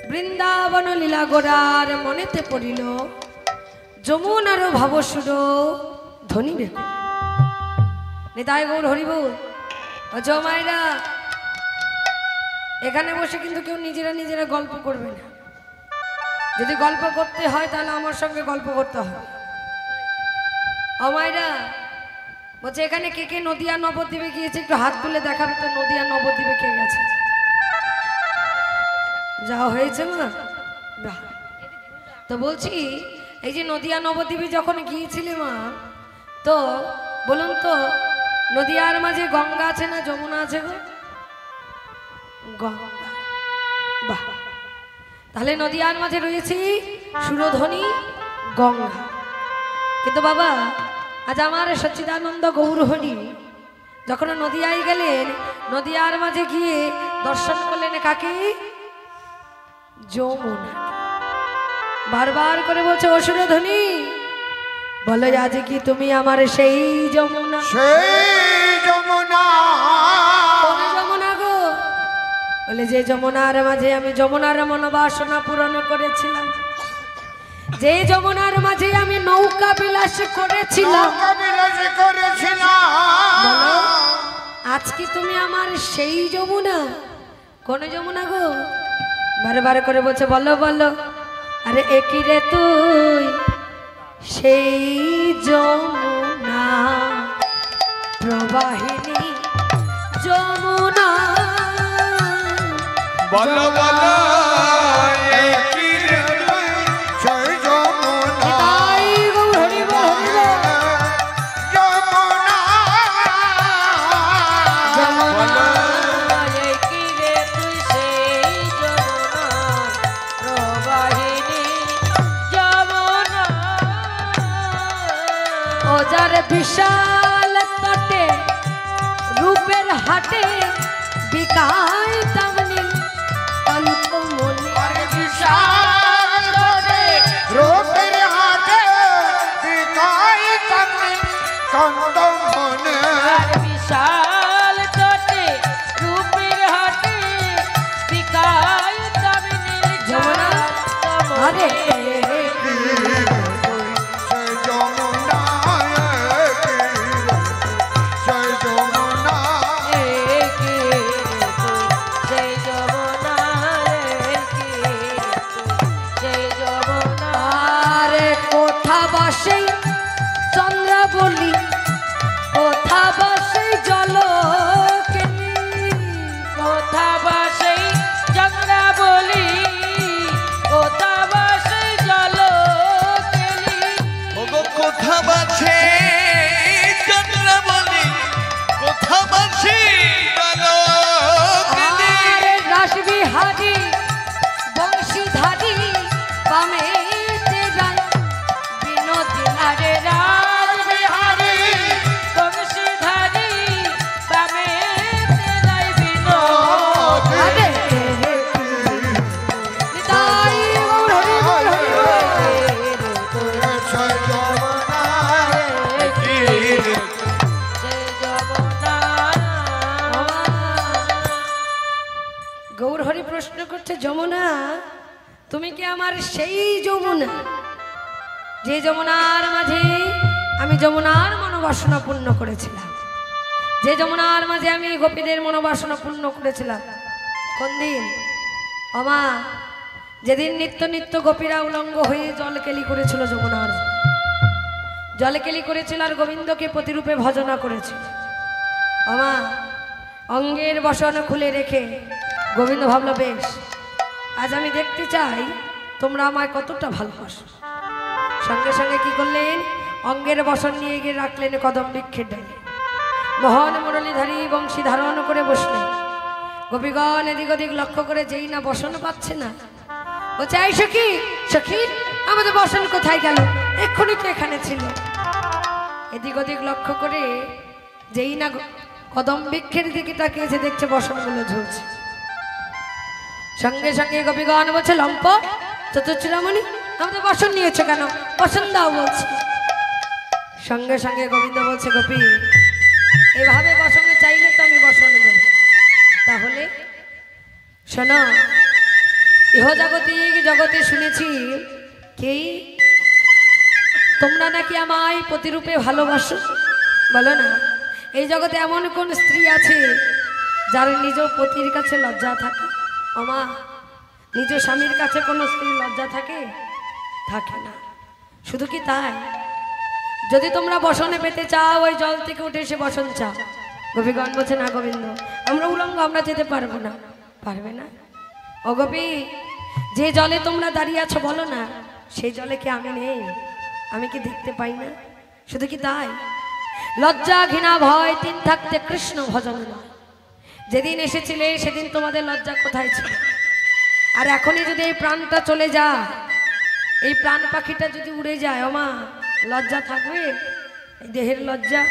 বৃন্দাবন লীলা গোড়ার মনেতে পড়িল যমুনার ভবসুর ধ্বনি বের নিতাই গৌর হরিবল। জমাইরা এখানে বসে কিন্তু কেউ নিজেরা গল্প করবে না। যদি গল্প করতে হয় তাহলে আমার সঙ্গে গল্প করতে হবে। অমাইরা বলছে এখানে কে কে নদিয়া নবদ্বীপে গিয়েছে একটু হাত তুলে দেখাবে তো, নদিয়া নবদ্বীপে কে গেছে? যাওয়া হয়েছে না? তো বলছি এই যে নদিয়া নবদ্বীপে যখন গিয়েছিলে মা, তো বলুন তো নদিয়ার মাঝে গঙ্গা আছে না যমুনা আছে গো? গঙ্গা। বাহ, তাহলে নদিয়ার মাঝে রয়েছে সুরধ্বনি গঙ্গা। কিন্তু বাবা আজ আমার সচ্চিদানন্দ গৌর হরি যখন নদিয়ায় গেলেন, নদিয়ার মাঝে গিয়ে দর্শন করলেন কাকে? যমুনা। বারবার করে বলছে ও সুরধ্বনি বলো আজ কি তুমি আমার সেই যমুনা? সেই যমুনা। কোন যমুনা গো? বলে যে যমুনার মাঝে আমি যমুনার মনোবাসনা পূরণ করেছিলাম, যে যমুনার মাঝে আমি নৌকা বিলাস করেছিলাম। বলো আজ কি তুমি আমার সেই যমুনা? কোন যমুনা গো? বারবার করে বলছে বলো বলো। আরে একই রে তুই সেই যমুনা প্রবাহিনী যমুনা। বলো বলো একই রে তুই সেই যমুনা। তাই গৌর হরি বল যমুনা যমুনা একই রে তুই সেই যমুনা প্রবাহিনী যমুনা। ও যার বিশাল তটে রূপের হাটে বিকায় তামনি কান্ত মনে। আরে বিশাল তটে রূপের হাটে বিকায় তামনি কান্ত মনে। আর বিশাল তটে রূপের হাটে বিকায় তামনি যমুনা। আরে সেই যমুনা সেই যমুনা। সেই চন্দ্র বলি কোথা বসে জল কেলি, কোথা বসে চন্দ্র বলি কোথা বসে জল কেলি। ওগো কোথা বাছে চন্দ্র বলি কোথা বাছে রাসবিহারী বংশীধারী বামে বিনোদী আরে রাসবিহারী বংশীধারী বামে বিনোদী। গৌর হরি প্রশ্ন করছে যমুনা তুমি কি আমার সেই যমুনা, যে যমুনার মাঝে আমি যমুনার মনোবাসনা পূর্ণ করেছিলাম, যে যমুনার মাঝে আমি গোপীদের মনোবাসনা পূর্ণ করেছিলাম? কোন দিন? অমা যেদিন নিত্য নিত্য গোপীরা উলঙ্গ হয়ে জলকেলি করেছিল, যমুনার জলকেলি করেছিল আর গোবিন্দকে প্রতিরূপে ভজনা করেছিল। অমা অঙ্গের বসন খুলে রেখে গোবিন্দ ভাবল বেশ আজ আমি দেখতে চাই তোমরা আমায় কতটা ভালোবাসো। সঙ্গে সঙ্গে কি করলেন? অঙ্গের বসন নিয়ে গিয়ে রাখলেন কদম বৃক্ষের ডালে। মোহন মুরলীধারী বংশী ধারণ করে বসলেন। গোপীগণ এদিক ওদিক লক্ষ্য করে যেই না বসন পাচ্ছে না, বলছে এই সখী সখী আমাদের বসন কোথায় গেল? এক্ষুনি তো এখানে ছিল। এদিক ওদিক লক্ষ্য করে যেই না কদম বৃক্ষের দিকে তাকিয়েছে, দেখছে বসনগুলো ঝুলছে। সঙ্গে সঙ্গে গোপীগণ বলছে লম্প চতুর্চূড়ামণি আমাদের বসন নিয়েছে কেন? বসন দাও বলছে। সঙ্গে সঙ্গে গোবিন্দ বলছে গোপী এভাবে বসনে চাইলে তো আমি বসন দেব। তাহলে শোনো ইহজাগতিক জগতে শুনেছি কি তোমরা নাকি আমায় প্রতিরূপে ভালোবাসো, বলো না। এই জগতে এমন কোন স্ত্রী আছে যার নিজ পতির কাছে লজ্জা থাকে? ওমা, নিজ স্বামীর কাছে কোনো স্ত্রী লজ্জা থাকে? থাকে না। শুধু কি তাই, যদি তোমরা বসনে পেতে চাও, ওই জল থেকে উঠে এসে বসন চাও। গোপীগণ বলছে না গোবিন্দ, আমরা উলঙ্গ, আমরা যেতে পারবো না। পারবে না? ও গোপী, যে জলে তোমরা দাঁড়িয়ে আছো বলো না, সেই জলে কি আমি নেই? আমি কি দেখতে পাই না? শুধু কি তাই, লজ্জা ঘৃণা ভয় তিন থাকতে কৃষ্ণ ভজন নয়। যেদিন এসেছিলে সেদিন তোমাদের লজ্জা কোথায় ছিল? আর এখনই যদি এই প্রাণটা চলে যায়, এই প্রাণ পাখিটা যদি উড়ে যায়, ওমা, লজ্জা থাকবে? এই দেহের লজ্জা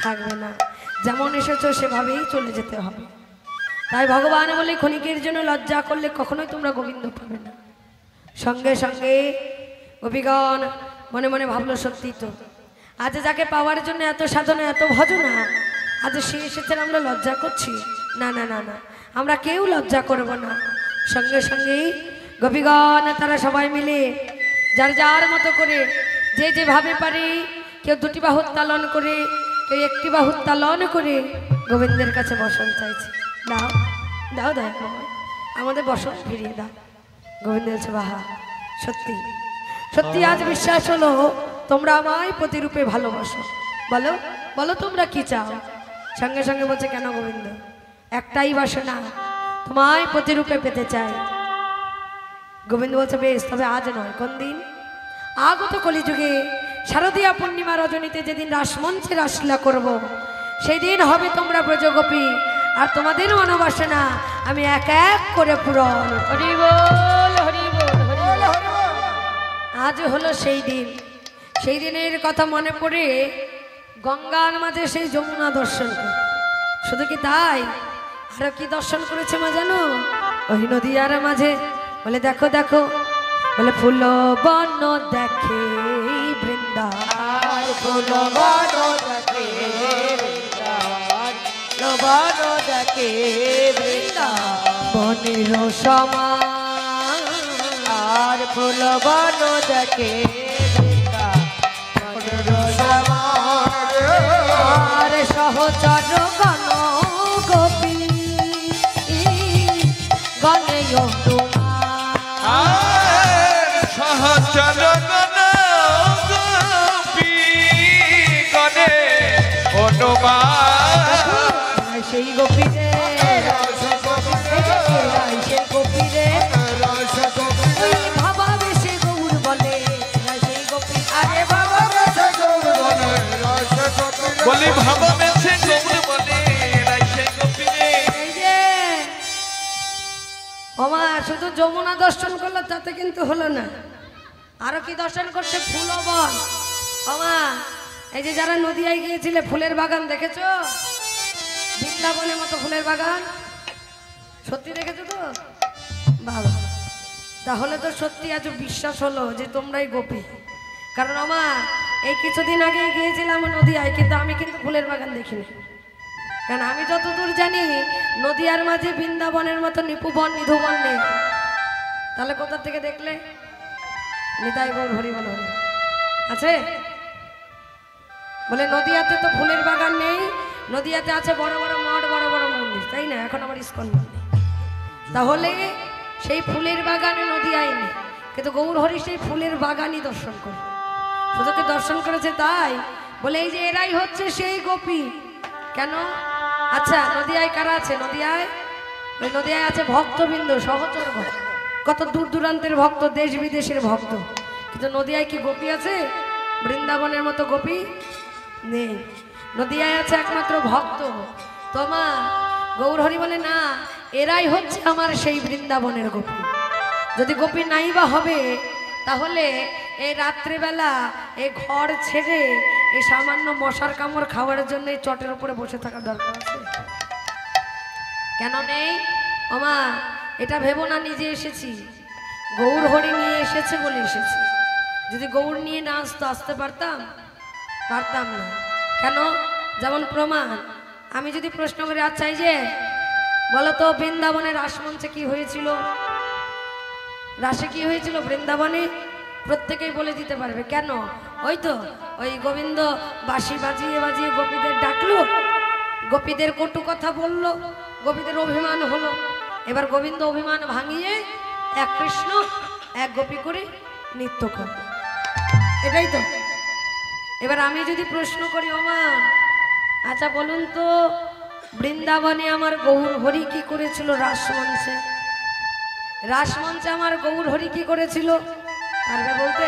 থাকবে না। যেমন এসেছো সেভাবেই চলে যেতে হবে। তাই ভগবান বলে ক্ষণিকের জন্য লজ্জা করলে কখনোই তোমরা গোবিন্দ পাবে না। সঙ্গে সঙ্গে গোপীগণ মনে মনে ভাবলো, সত্যি তো, আজ যাকে পাওয়ার জন্য এত সাধনা এত ভজনা, আজ সে এসেছে, আমরা লজ্জা করছি? না না না না, আমরা কেউ লজ্জা করব না। সঙ্গে সঙ্গেই গোপীগণ তারা সবাই মিলে যার যার মতো করে যে যেভাবে পারে, কেউ দুটি বাহু উত্তোলন করে, কেউ একটি বাহু উত্তোলন করে গোবিন্দের কাছে বসন চাইছে। দাও দাও দয়া করে আমাদের বসন ফিরিয়ে দাও। গোবিন্দ বলছে, বাহা, সত্যি সত্যি আজ বিশ্বাস হলো তোমরা আমায় প্রতিরূপে ভালোবাসো। বলো বলো তোমরা কি চাও? সঙ্গে সঙ্গে বলছে, কেন গোবিন্দ, একটাই বাসনা, তোমায় প্রতিরূপে পেতে চাই। গোবিন্দ বলছে, বেশ, তবে আজ নয়, কোন দিন? আগত কলিযুগে শারদীয়া পূর্ণিমা রজনীতে যেদিন রাসমঞ্চে রাসলীলা করব, সেই দিন হবে তোমরা ব্রজগোপী, আর তোমাদের মনোবাসনা আমি এক এক করে পূরণ। হরি বল হরি বল হরি বল। আজ হলো সেই দিন। সেই দিনের কথা মনে পড়ে গঙ্গার মাঝে সেই যমুনা দর্শন করে। শুধু কি তাই, আরো কি দর্শন করেছে মা জানো? ওই নদীয়ার মাঝে বলে, দেখো দেখো, বলে ফুল বন দেখে বৃন্দাবন, ফুল বন দেখে বৃন্দাবন, বন দেখে বৃন্দাবনের সমান, আর ফুল বন দেখে বৃন্দাবনের সমান, আর সহচর গণ গোপী গণে সহচর গণ গোপী গণে হনুমান, সেই গোপী রে, সেই গোপী রে, বাবা বেশে গৌর বলে, সেই গোপী, আরে বাবা বেশে গৌর বলে, বলি ভাবা বেছে গৌর বলে, সেই গোপী রে। এই যে ওমা, শুধু যমুনা দর্শন করলো তাতে কিন্তু হলো না, আরো কি দর্শন করছে? ফুলবন। ওমা, এই যে যারা নদিয়ায় গিয়েছিলে, ফুলের বাগান দেখেছো? বৃন্দাবনের মতো ফুলের বাগান সত্যি দেখেছো তো? বাবা, তাহলে তো সত্যি আজ বিশ্বাস হলো যে তোমরাই গোপী। কারণ আমার এই কিছুদিন আগে গিয়েছিলাম নদিয়ায়, কিন্তু আমি কিন্তু ফুলের বাগান দেখিনি। কারণ আমি যতদূর জানি নদিয়ার মাঝে বৃন্দাবনের মতো নিপুবন নিধুবন নেই। তাহলে কোথা থেকে দেখলে? নিতাই গৌর হরি বল হরি আছে? বলে নদিয়াতে তো ফুলের বাগান নেই, নদিয়াতে আছে বড় বড় মঠ, বড় বড় মন্দির, তাই না? এখন আবার ইস্কন মন্দির। তাহলে সেই ফুলের বাগানে নদিয়ায় নেই, কিন্তু গৌর হরি সেই ফুলের বাগানই দর্শন করে। শুধু কি দর্শন করেছে তাই? বলে এই যে এরাই হচ্ছে সেই গোপী। কেন? আচ্ছা, নদিয়ায় কারা আছে? নদিয়ায় ওই নদিয়ায় আছে ভক্তবৃন্দ, সহচর ভক্ত, কত দূর দূরান্তের ভক্ত, দেশ বিদেশের ভক্ত। কিন্তু নদিয়ায় কি গোপী আছে? বৃন্দাবনের মতো গোপী নেই। নদিয়ায় আছে একমাত্র ভক্ত। তোমা গৌর হরি বলে, না, এরাই হচ্ছে আমার সেই বৃন্দাবনের গোপী। যদি গোপী নাই বা হবে, তাহলে এই রাত্রিবেলা এই ঘর ছেড়ে এই সামান্য মশার কামড় খাওয়ার জন্য এই চটের উপরে বসে থাকার দরকার আছে? কেন নেই? ওমা, এটা ভেবো না নিজে এসেছি, গৌর হরি নিয়ে এসেছে বলে এসেছি। যদি গৌর নিয়ে না আসতো, আসতে পারতাম? পারতাম না। কেন? যেমন প্রমাণ, আমি যদি প্রশ্ন করি, আচ্ছা এই যে বলো তো বৃন্দাবনের রাসমঞ্চে কি হয়েছিল? রাসে কি হয়েছিল বৃন্দাবনে প্রত্যেকেই বলে দিতে পারবে। কেন? ওই তো ওই গোবিন্দ বাঁশি বাজিয়ে বাজিয়ে গোপীদের ডাকলো, গোপীদের কটু কথা বলল, গোপীদের অভিমান হলো। এবার গোবিন্দ অভিমান ভাঙিয়ে এক কৃষ্ণ এক গোপী করে নৃত্য করল। এটাই তো। এবার আমি যদি প্রশ্ন করি, ওমা আচ্ছা বলুন তো, বৃন্দাবনে আমার গৌর হরি কি করেছিল রাসমঞ্চে? রাসমঞ্চে আমার গৌর হরি কি করেছিল? পারবে বলতে?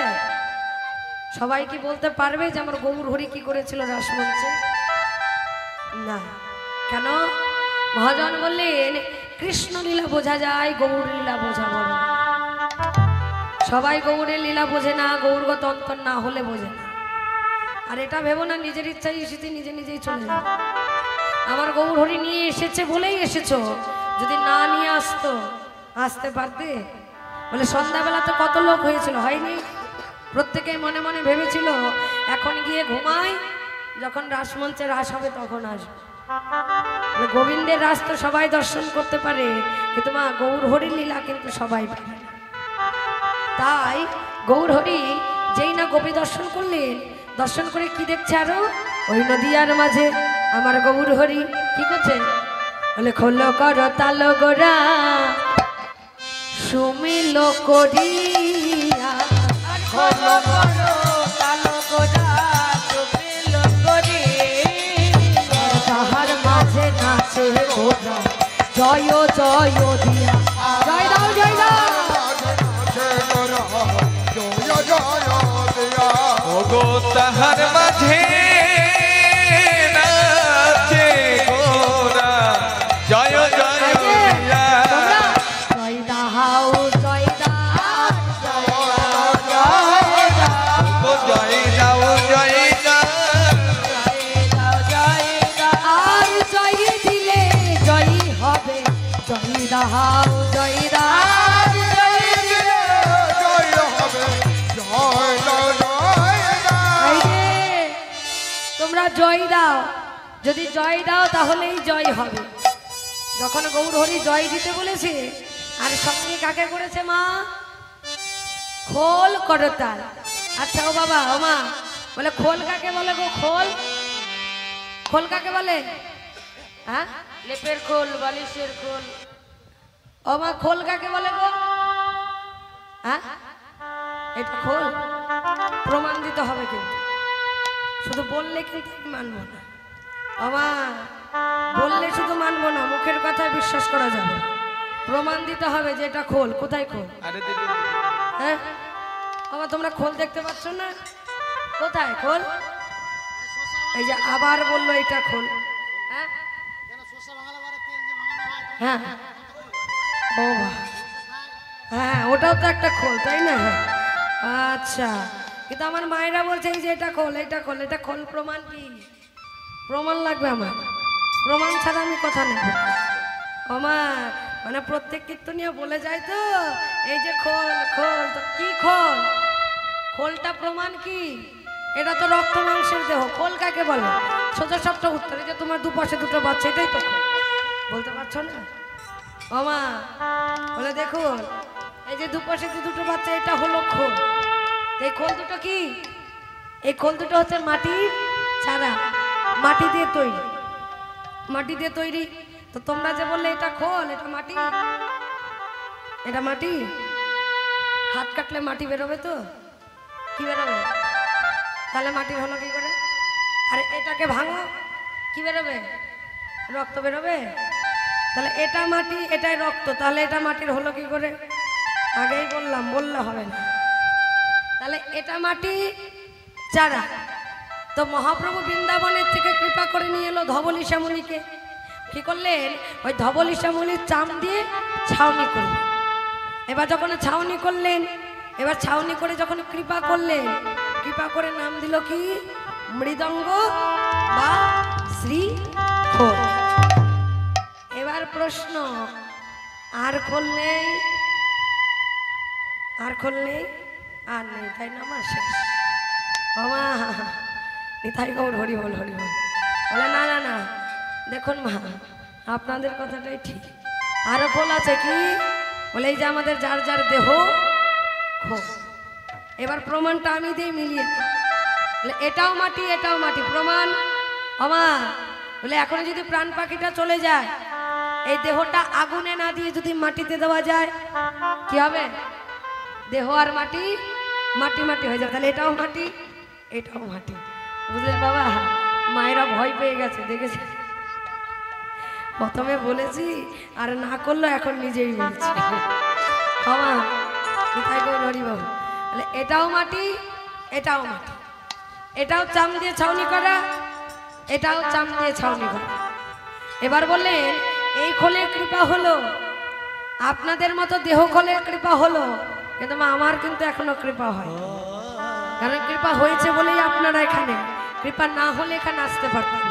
সবাই কি বলতে পারবে যে আমার গৌর হরি কি করেছিল রাসমঞ্চে? না। কেন? মহাজন বললেন কৃষ্ণ লীলা বোঝা যায়, গৌর লীলা বোঝা বড়। সবাই গৌরের লীলা বোঝে না, গৌরগত অন্তর না হলে বোঝে না। আর এটা ভেবো না নিজের ইচ্ছায় এসেছি নিজে নিজেই চলে যাবে। আমার গৌর হরি নিয়ে এসেছে বলেই এসেছো, যদি না নিয়ে আসতো আসতে পারতে? বলে সন্ধ্যাবেলা তো কত লোক হয়েছিল, হয়নি? প্রত্যেকে মনে মনে ভেবেছিল এখন গিয়ে ঘুমাই, যখন রাসমঞ্চে রাস হবে তখন আসবে। গোবিন্দের রাস তো সবাই দর্শন করতে পারে, কিন্তু মা গৌর হরি লীলা কিন্তু সবাই পারে না। তাই গৌর হরি যেই না গোপী দর্শন করলেন, দর্শন করে কি দেখছে আরো? ওই নদিয়ার মাঝে আমার গৌর হরি কি করছে? বলে খোলো কর তাল গোরা সুমিল করিয়া, খোলো কর তাল গোরা সুমিল করিয়া, তাহার মাঝে নাচে ওরা জয় জয় দিয়া। জয় দাও জয় দাও। ওগো তাহার মাঝে নাচে গোরা জয় জয় দিয়া। জয় দাও জয় দাও ওগো জয় দাও জয় দাও। আর জয় দিলে জয় হবে, জয় দাও জয় দাও। তোমরা জয় দাও, যদি জয় দাও তাহলেই জয় হবে। যখন গৌর হরি জয় দিতে বলেছে, আর সঙ্গে কাকে করেছে মা? খোল করতাল। আচ্ছা ও বাবা ও মা, বলে খোল কাকে বলে গো? খোল খোল কাকে বলে? হ্যাঁ, লেপের খোল, বালিশের খোল। ও মা খোল কাকে বলে গো? হ্যাঁ, এটা খোল। প্রমাণ দিতে হবে কিন্তু, শুধু বললে কিন্তু আমি মানবো না। বাবা বললে শুধু মানবো না, মুখের কথায় বিশ্বাস করা যাবে। প্রমাণ দিতে হবে যে এটা খোল। কোথায় খোল? আরে দিদি, হ্যাঁ বাবা তোমরা খোল দেখতে পাচ্ছ না? কোথায় খোল? এই যে আবার বললো এটা খোল। হ্যাঁ হ্যাঁ ও হ্যাঁ, ওটাও তো একটা খোল, তাই না? আচ্ছা, কিন্তু আমার মায়েরা বলছে এই যে এটা খোল, এটা খোল। এটা খোল প্রমাণ কি? প্রমাণ লাগবে আমার, প্রমাণ ছাড়া আমি কথা নেব। আমার মানে প্রত্যেক কীর্তনীয় বলে যায় তো এই যে খোল খোল, তো কি খোল? খোলটা প্রমাণ কি? এটা তো রক্ত মাংসের দেহ। খোল কাকে বলে? সোজা সবটা উত্তর। এই যে তোমার দুপাশে দুটো বাচ্চা, এটাই তো খোল। বলতে পারছো না? ওমা বলে দেখুন, এই যে দুপাশে যে দুটো বাচ্চা, এটা হলো খোল। এই খোল দুটো কি? এই খোল দুটো হচ্ছে মাটির চারা, মাটি দিয়ে তৈরি, মাটি দিয়ে তৈরি। তো তোমরা যে বললে এটা খোল, এটা মাটি, এটা মাটি। হাত কাটলে মাটি বেরোবে তো? কি বেরোবে? তাহলে মাটির হলো কি করে? আর এটাকে ভাঙো, কি বেরোবে? রক্ত বেরোবে। তাহলে এটা মাটি, এটাই রক্ত, তাহলে এটা মাটির হলো কি করে? আগেই বললাম, বললে হবে না। তাহলে এটা মাটি চারা। তো মহাপ্রভু বৃন্দাবনের থেকে কৃপা করে নিয়ে এলো ধবলী শ্যামলীকে। কি করলেন? ওই ধবলী শ্যামলীর চাম দিয়ে ছাউনি করলেন। এবার যখন ছাউনি করলেন, এবার ছাউনি করে যখন কৃপা করলেন, কৃপা করে নাম দিল কি? মৃদঙ্গ বা শ্রী খোল। এবার প্রশ্ন, আর খোল নেই? আর খোল নেই? আর নেই, তাই না? আমার শেষ। বাবা নিতাই গৌর হরি বল, হরি বল। বলে না না না, দেখুন মা আপনাদের কথাটাই ঠিক, আরো খোল আছে। কি? বলে এই যে আমাদের যার যার দেহ খো। এবার প্রমাণটা আমি দিই মিলিয়ে, বলে এটাও মাটি এটাও মাটি, প্রমাণ আমার। বলে এখনো যদি প্রাণ পাখিটা চলে যায়, এই দেহটা আগুনে না দিয়ে যদি মাটিতে দেওয়া যায় কি হবে? দেহ আর মাটি মাটি মাটি হয়ে যাবে। তাহলে এটাও মাটি এটাও মাটি। বুঝলেন বাবা? মায়েরা ভয় পেয়ে গেছে, দেখেছে? প্রথমে বলেছি আর না করলো, এখন নিজেই বলছি। বাবা কোথায় গো হরি বাবু? তাহলে এটাও মাটি এটাও মাটি, এটাও চাম দিয়ে ছাউনি করা, এটাও চাম দিয়ে ছাউনি করা। এবার বললেন এই খোলের কৃপা হলো, আপনাদের মতো দেহ খোলের কৃপা হলো, কিন্তু আমার কিন্তু এখনো কৃপা হয়। কারণ কৃপা হয়েছে বলেই আপনারা এখানে, কৃপা না হলে এখানে আসতে পারতেন।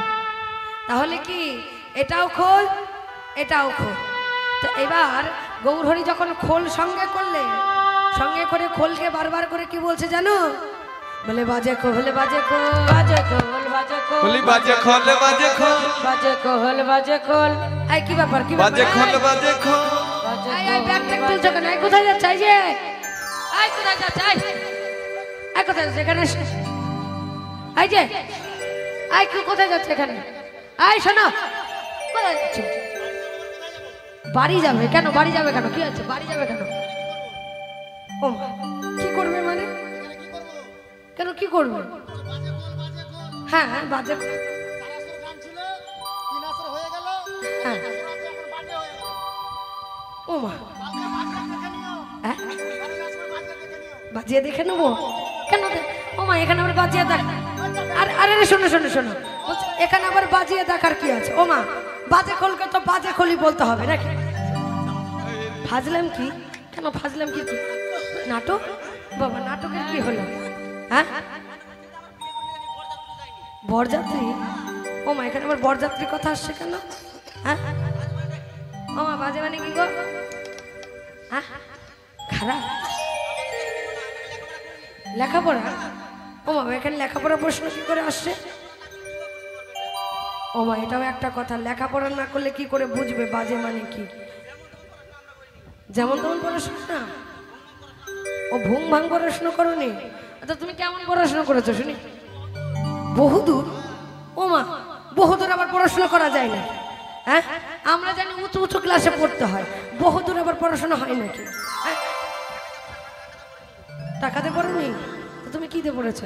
তাহলে কি এটাও খোল এটাও খোল। তো এবার গৌরহরি যখন খোল সঙ্গে করলে, সঙ্গে করে খোলকে বারবার করে কি বলছে জানো? বলে বাজে খোল বাজে খোল বাজে খোল বাজে খোল বলি বাজে খোল বাজে খোল বাজে খোল বাজে খোল। এই কি ব্যাপার? কি বাজে খোল বাজে খোল। এই এই ব্যাগ ট্যাগ তুলছো কেন? এই কোথায় যাচ্ছে? এই যে এই কোথায় যাচ্ছে? এই কোথায় যাচ্ছে এখানে? এই যে এই কি কোথায় যাচ্ছে এখানে? এই শোনো, কোথায় যাচ্ছে? বাড়ি যাবে কেন? বাড়ি যাবে কেন? কি আছে? বাড়ি যাবে কেন? ও মা, কি করবে মানে? কেন কি করবে? হ্যাঁ হ্যাঁ বাজে হ্যাঁ। ও মা, হ্যাঁ বাজিয়ে দেখে নেবো কেন? ও মা, এখানে আবার বাজিয়ে দেখ। আর আরে শোনো শোনো শোনো, এখানে আবার বাজিয়ে দেখার কি আছে? ও মা, বাজে খোলকে তো বাজে খোলই বলতে হবে নাকি? ফাজলাম কি? কেন ফাজলাম কি? নাটক? বাবা নাটকের কি হলো? হ্যাঁ বরযাত্রী? ও মা, এখানে আবার বরযাত্রীর কথা আসছে কেন? হ্যাঁ ও মা, বাজে মানে কি গো? হ্যাঁ খারাপ লেখাপড়া? ও মা, এখানে লেখাপড়া প্রশ্ন কি করে আসছে? ও মা, এটাও একটা কথা, লেখাপড়া না করলে কি করে বুঝবে বাজে মানে কি? যেমন তেমন পড়াশোনা? ও ভুং ভাং পড়াশোনা করোনি? আচ্ছা তুমি কেমন পড়াশোনা করেছো শুনি? বহুদূর? ও মা, বহুদূর আবার পড়াশোনা করা যায় না? হ্যাঁ আমরা জানি উঁচু উঁচু ক্লাসে পড়তে হয়, বহুদূর আবার পড়াশোনা হয় নাকি? হ্যাঁ টাকাতে পড়োনি তো তুমি কি দিয়ে পড়েছো?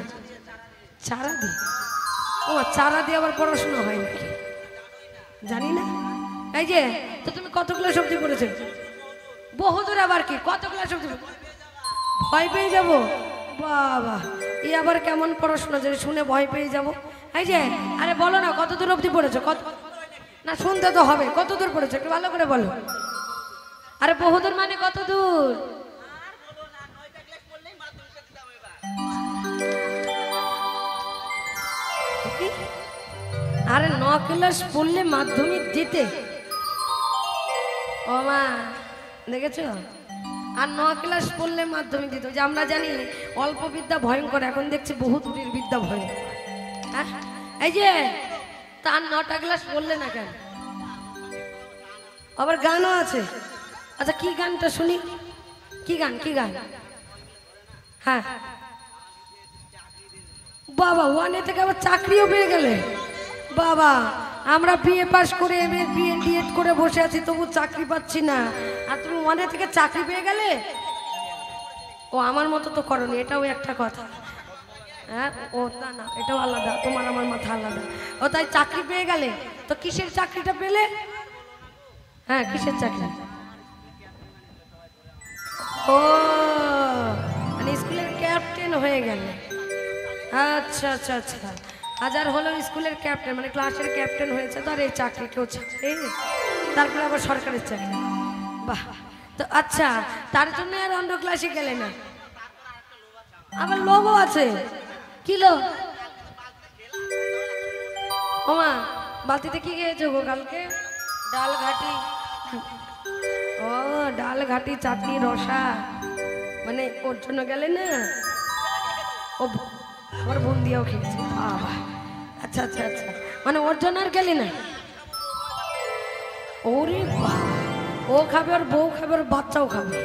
চারা দিয়ে? ও চারা দিয়ে আবার পড়াশোনা হয় নাকি? জানি না। এই যে তো তুমি কত ক্লাস অবধি পড়েছো? বহুদূর আবার কি? কত ক্লাস অবধি? ভয় পেয়ে যাবো? বাবা, এই আবার কেমন পড়াশোনা যে শুনে ভয় পেয়ে যাবো? এই যে আরে বলো না, কত দূর অবধি পড়েছো? কত না শুনতে তো হবে, কত দূর পড়েছো একটু ভালো করে বলো। আরে বহুদূর মানে কত দূর? আরে 9 ক্লাস পড়লে মাধ্যমিক দিতে? ও মা দেখেছো? আর 9 ক্লাস পড়লে মাধ্যমিক দিত। যে আমরা জানি অল্প বিদ্যা ভয়ঙ্কর, এখন দেখছি বহু দূরের বিদ্যা ভয়ঙ্কর। হ্যাঁ এই যে তার 9টা ক্লাস পড়লে না কেন? আবার গানও আছে। আচ্ছা কি গানটা শুনি? কি গান? কি গান? হ্যাঁ বাবা, 1 থেকে আবার চাকরিও পেয়ে গেলে? বাবা, আমরা বিএ পাস করে এমএ বিএ ডিএড করে বসে আছি, তবু চাকরি পাচ্ছি না, আর তুমি 1 থেকে চাকরি পেয়ে গেলে? ও আমার মতো তো করনি, এটাও একটা কথা। হ্যাঁ ও না না, এটাও আলাদা, তোমার আমার মাথা আলাদা। ও তাই চাকরি পেয়ে গেলে? তো কিসের চাকরিটা পেলে? হ্যাঁ কিসের চাকরি? ও মানে স্কুলের ক্যাপ্টেন হয়ে গেলে? আচ্ছা আচ্ছা আচ্ছা, হাজার হলো স্কুলের ক্যাপ্টেন, মানে ক্লাসের ক্যাপ্টেন হয়েছে, তো আর এই চাকরি কেউ চাকরি, তারপরে আবার সরকারের চাকরি। বাহ, তো আচ্ছা তার জন্য আর অন্য ক্লাসে গেলে না? আবার লোভও আছে? কি লোভ? ওমা, বালতিতে কি খেয়েছো গো কালকে? ডাল ঘাটি? ও ডাল ঘাটি চাটনি রসা, মানে ওর জন্য গেলে না? ও ওর বোন দিয়েও খেয়েছে? বাবা, আচ্ছা আচ্ছা আচ্ছা, মানে ওর জন্য আর গেলি না? ওরে বাবা, ও খাবে, ওর বউ খাবে, ওর বাচ্চাও খাবে।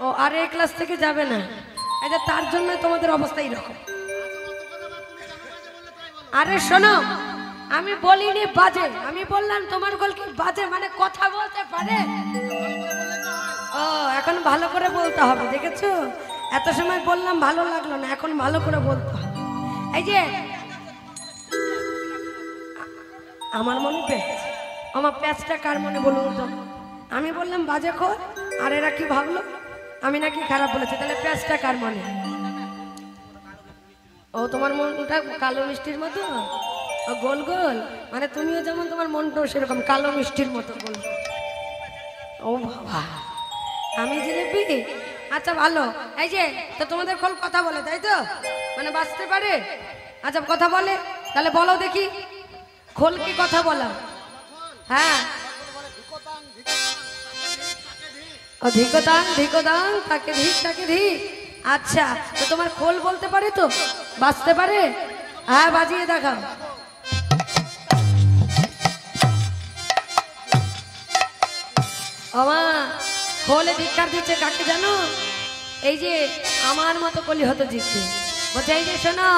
ও আর এই ক্লাস থেকে যাবে না। এটা তার জন্য তোমাদের অবস্থা এরকম। আরে শোনো, আমি বলিনি বাজে, আমি বললাম তোমার গোল কি বাজে, মানে কথা বলতে পারে। ও এখন ভালো করে বলতে হবে, দেখেছো? এত সময় বললাম ভালো লাগলো না, এখন ভালো করে বলতে হবে। এই যে আমার মনে প্যাচ, আমার প্যাচটা কার মনে বলুন তো? আমি বললাম বাজে খোর, আর এরা কি ভাবলো আমি নাকি খারাপ বলেছি, তাহলে প্যাচটা কার মনে? ও তোমার মনটা কালো মিষ্টির মতো গোল গোল, মানে তুমিও যেমন তোমার মনটাও সেরকম কালো মিষ্টির মতো গোল। ও বাবা, আমি জিলেপি? আচ্ছা ভালো। এই যে তো তোমাদের খোল কথা বলে, তাই তো? মানে বাঁচতে পারে? আচ্ছা কথা বলে, তাহলে বলো দেখি খোল কি কথা বলা? হ্যাঁ, ধিকদাং ধিকদাং তাকে ধিক তাকে ধিক। আচ্ছা, তো তোমার খোল বলতে পারে তো, বাঁচতে পারে? হ্যাঁ, বাজিয়ে দেখাও। আমা খোলে ধিক্কার দিচ্ছে কাকে জানো? এই যে আমার মতো কলি হতো জিতছে। বলছে এই যে শোনো,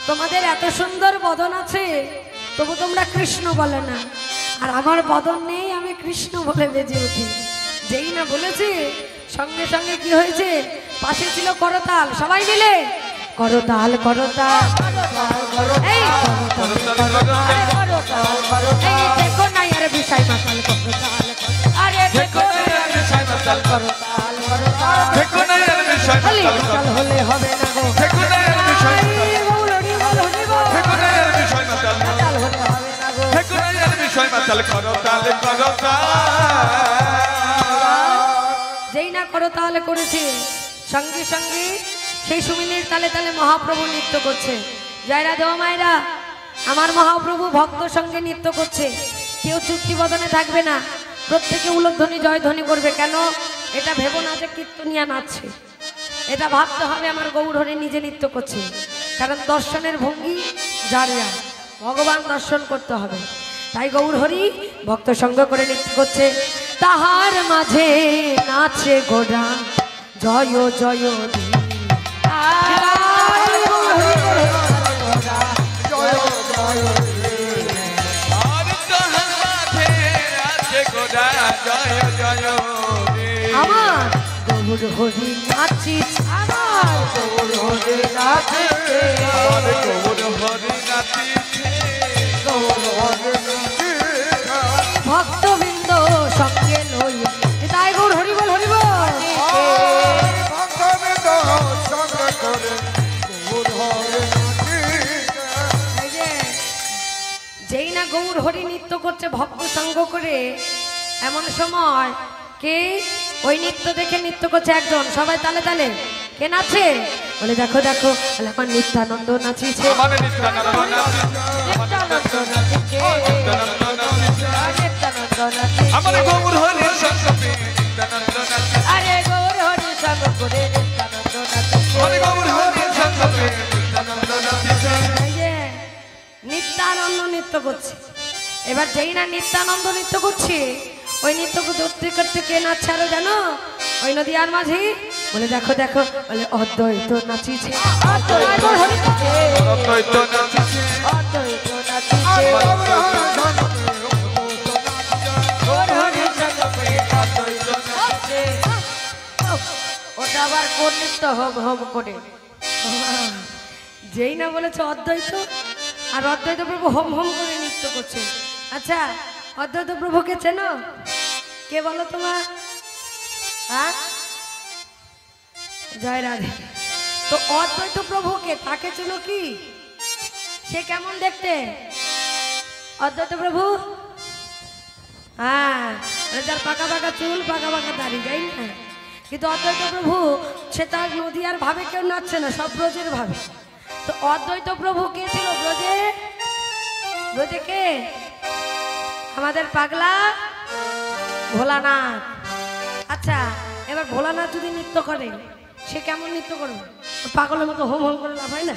তোমাদের এত সুন্দর বদন আছে, তবু তোমরা কৃষ্ণ বলে না। আর আমার বদন নেই, আমি কৃষ্ণ বলে বেজে উঠি। যেই না বলেছে, সঙ্গে সঙ্গে কি হয়েছে? পাশে ছিল করতাল, সবাই মিলে করতাল করতাল। এই দেখো না আরে বিষয় মাতাল করতাল, আরে দেখো বিষয় মাতাল করতাল করতাল, দেখো না আর বিষয় মাতাল হলে হবে না গো, দেখো না আর বিষয় দেখো না আর বিষয় মাতাল হলে হবে না গো, দেখো না আর বিষয় মাতাল করতাল করতাল। যেই না করতাল করেছে, সঙ্গে সঙ্গে সেই সুমিলির তালে তালে মহাপ্রভু নৃত্য করছে। জয়রা দেওয়া মায়েরা, আমার মহাপ্রভু ভক্ত সঙ্গে নৃত্য করছে। কেউ চুক্তি বদনে থাকবে না, প্রত্যেকে উলধ্বনি জয়ধ্বনি করবে। কেন? এটা ভেবো না যে কীর্তনিয়া নাচছে, এটা ভাবতে হবে আমার গৌরহরি নিজে নৃত্য করছে। কারণ দর্শনের ভঙ্গি জারিয়া, ভগবান দর্শন করতে হবে। তাই গৌরহরি ভক্ত সঙ্গ করে নৃত্য করছে। তাহার মাঝে নাচে ঘোড়া জয় জয় দি। আমার গৌর হরি নাচিস, আমার গৌর হরি নাচিছে, ভক্তবৃন্দ সঙ্গে লই। তাই গৌর হরি বল, হরি বল। যেই না গৌর হরি নৃত্য করছে ভক্ত সঙ্গ করে, এমন সময় কে ওই নৃত্য দেখে নৃত্য করছে একজন, সবাই তালে তালে। কে নাচে? বলে দেখো দেখো, বলে আমার নিত্যানন্দ নাচিছে, আমার গৌর হরি আরে গৌর হরি সঙ্গ করে নিত্যানন্দ নাচিছে। নিত্যানন্দ নৃত্য করছে। এবার যেই না নিত্যানন্দ নৃত্য করছে, ওই নৃত্যকে ধরতে করতে কে নাচছে আরো জানো? ওই নদীয়ার মাঝি। বলে দেখো দেখো, বলে অদ্বৈত নাচিছে, ওটা আবার কোন নৃত্য? হোম হোম করে। যেই না বলেছে অদ্বৈত, আর অদ্বৈত প্রভু হোম হোম করে নৃত্য করছে। আচ্ছা, অদ্বৈত প্রভুকে চেনো? কে বলো তোমার? হ্যাঁ, জয় রাধে। তো অদ্বৈত প্রভুকে, তাকে চেনো কি? সে কেমন দেখতে? অদ্বৈত প্রভু, হ্যাঁ, যার পাকা পাকা চুল, পাকা পাকা দাড়ি, যাই না? কিন্তু অদ্বৈত প্রভু সে তার নদীয়ার ভাবে কেউ নাচছে না, সব ব্রজের ভাবে। তো অদ্বৈত প্রভু কে ছিল ব্রজে? ব্রজে কে? আমাদের পাগলা ভোলানাথ। আচ্ছা, এবার ভোলানাথ যদি নৃত্য করে, সে কেমন নৃত্য করবে? পাগলের মতো হোম হোম করে লাফায় না?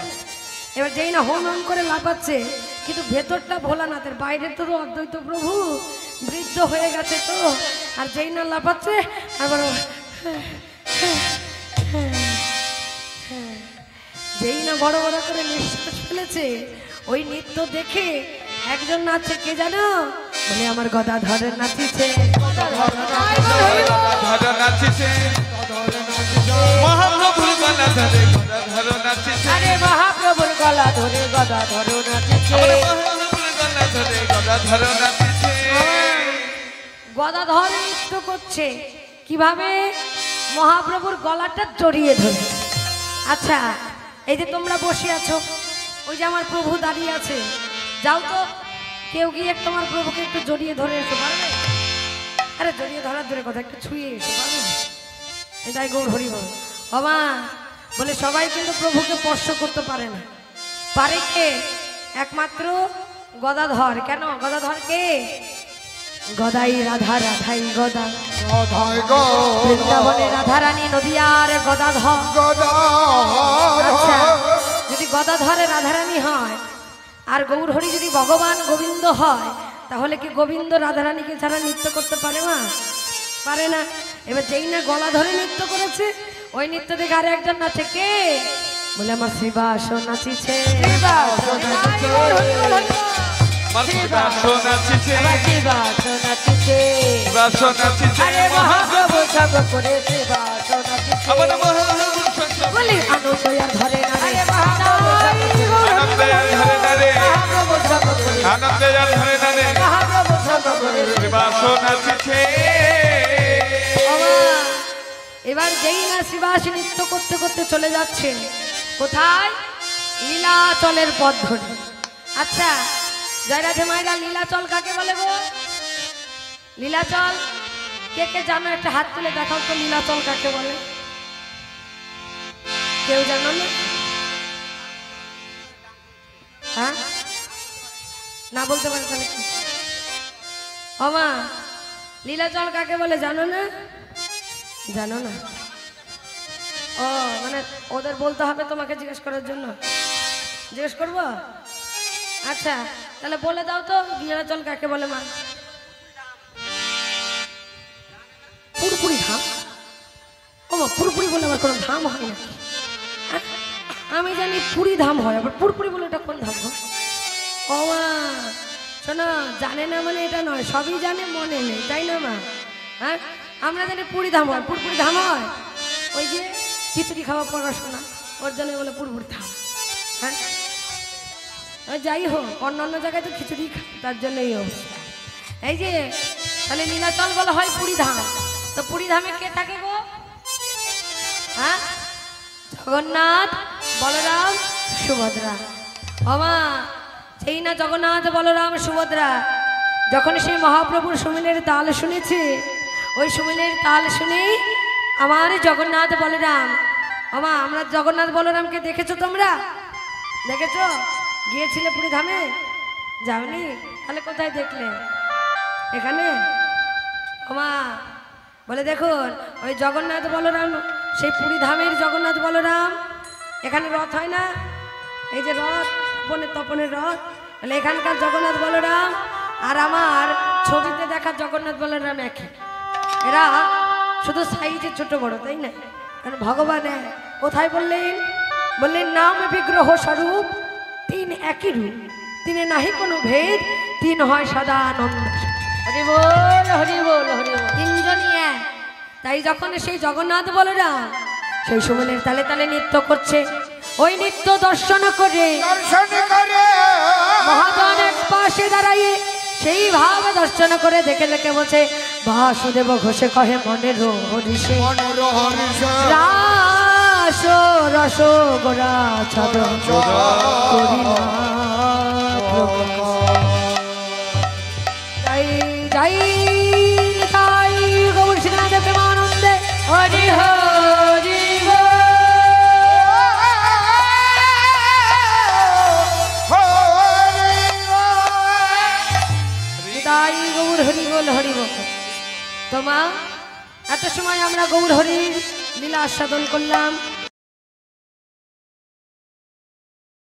এবার যেই না হোম হোম করে লাফাচ্ছে, কিন্তু ভেতরটা ভোলানাথের, বাইরে তো অদ্বৈত প্রভু। বৃদ্ধ হয়ে গেছে তো, আর যেই না লাফাচ্ছে আর বড় যেই না বড় বড় করে নিঃশ্বাস ফেলেছে, ওই নৃত্য দেখে একজন নাচছে, কে জানো? বলে আমার গদাধরের নাচিছে। গদাধর নাচিছে, মহাপ্রভুর গলা ধরে গদাধর নাচিছে। আরে মহাপ্রভুর গলা ধরে গদাধর নাচিছে। আমার মহাপ্রভুর গলা ধরে গদাধর নাচিছে। গদাধর নৃত্য করছে কিভাবে? মহাপ্রভুর গলাটা জড়িয়ে ধরে। আচ্ছা, এই যে তোমরা বসে আছো, ওই যে আমার প্রভু দাঁড়িয়ে আছে, যাও তো কেউ গিয়ে তোমার প্রভুকে একটু জড়িয়ে ধরে এসো, পারবে? আরে জড়িয়ে ধরার দূরে কথা, একটু ছুঁয়ে এসো, পারবে? এটাই গৌর হরি বল। বাবা বলে সবাই কিন্তু প্রভুকে স্পর্শ করতে পারে না, পারে কে? একমাত্র গদাধর। কেন গদাধর কে? গদাই রাধা, রাধাই গদা, বৃন্দাবনে রাধারানী, নদিয়ার গদাধর। আচ্ছা, যদি গদাধরে রাধারানী হয় আর গৌর হরি যদি ভগবান গোবিন্দ হয়, তাহলে কি গোবিন্দ রাধারানীকে ছাড়া নৃত্য করতে পারে না? পারে না। এবার যেই না গলা ধরে নৃত্য করেছে, ওই নৃত্য দেখে আরে একজন নাচে, কে? বলে আমার শ্রীবাস নাচিছে। আরে মহাপ্রভু সব করে বলি আনন্দ ধরে না রে, আনন্দে ধরে না রে, আনন্দে ধরে না রে, শ্রীবাস নাচিছে। এবার যেই না শ্রীবাস নৃত্য করতে করতে চলে যাচ্ছেন কোথায়? লীলাচলের পথ ধরে। আচ্ছা জয়রাধে মায়েরা, লীলাচল কাকে বলে গো? লীলাচল কে কে জানো? একটা হাত তুলে দেখাও তো, লীলাচল কাকে বলে? কেউ জানো না? হ্যাঁ, না বলতে পারে তাহলে কি? ওমা, লীলাচল কাকে বলে জানো না? জানো না? ও মানে ওদের বলতে হবে তোমাকে জিজ্ঞেস করার জন্য? জিজ্ঞেস করবো? আচ্ছা তাহলে বলে দাও তো, লীলাচল কাকে বলে মা? পুরপুরি ধাম। ও মা, পুরপুরি বলে আমার কোনো ধাম হয় না। আমি জানি পুরী ধাম হয়, আবার পুরপুরি বলে এটা কোন ধাম? ও মা শোনো, জানে না মানে এটা নয়, সবই জানে, মনে নেই, তাই না মা? হ্যাঁ, আমরা জানি পুরী ধাম হয়। পুরপুরি ধাম হয় ওই যে খিচুড়ি খাওয়া পড়াশোনা, ওর জন্য বলে পুরপুরি ধাম। হ্যাঁ, যাই হোক, অন্য জায়গায় তো খিচুড়ি খায়, তার জন্যই অবস্থা। এই যে তাহলে নীলাচল বলা হয় পুরী ধাম। তো পুরী ধামে কে থাকে গো? হ্যাঁ, জগন্নাথ, বলরাম, সুভদ্রা। ওমা, সেই না জগন্নাথ, বলরাম, সুভদ্রা যখন সেই মহাপ্রভুর সুমিলের তাল শুনেছে, ওই সুমিলের তাল শুনেই আমার জগন্নাথ বলরাম। ওমা, আমরা জগন্নাথ বলরামকে দেখেছো তোমরা? দেখেছো? গিয়েছিলে পুরী ধামে? যাওনি? তাহলে কোথায় দেখলে? এখানে? ওমা বলে দেখুন, ওই জগন্নাথ বলরাম, সেই পুরী ধামের জগন্নাথ বলরাম, এখানে রথ হয় না? এই যে রথ, তপনের রথ, তাহলে এখানকার জগন্নাথ বলরাম আর আমার ছবিতে দেখা জগন্নাথ বলরাম একই। এরা শুধু সাইজে ছোট বড়, তাই না? কারণ ভগবান কোথায় বললেন? বললেন নাম বিগ্রহ স্বরূপ, তিন একই রূপ, তিনে নাহি কোনো ভেদ, তিন হয় সদা আনন্দ। হরি বল, হরি বল, হরি বল, তিনজনই এক। তাই যখন সেই জগন্নাথ বলরাম সেই সুমনের তালে তালে নৃত্য করছে, ওই নৃত্য দর্শন করে মহাজন এক পাশে দাঁড়াইয়ে সেই ভাব দর্শন করে দেখে দেখে বলছে, বাসুদেব ঘোষে কহে মনের হরিষে, রাস রস গোরা ছদ যাই যাই তাই গৌর শ্রীনাথ প্রেমানন্দে হরি হরি তাই গৌর হরি বল, হরি বল। তোমা এত সময় আমরা গৌর হরির লীলা আস্বাদন করলাম।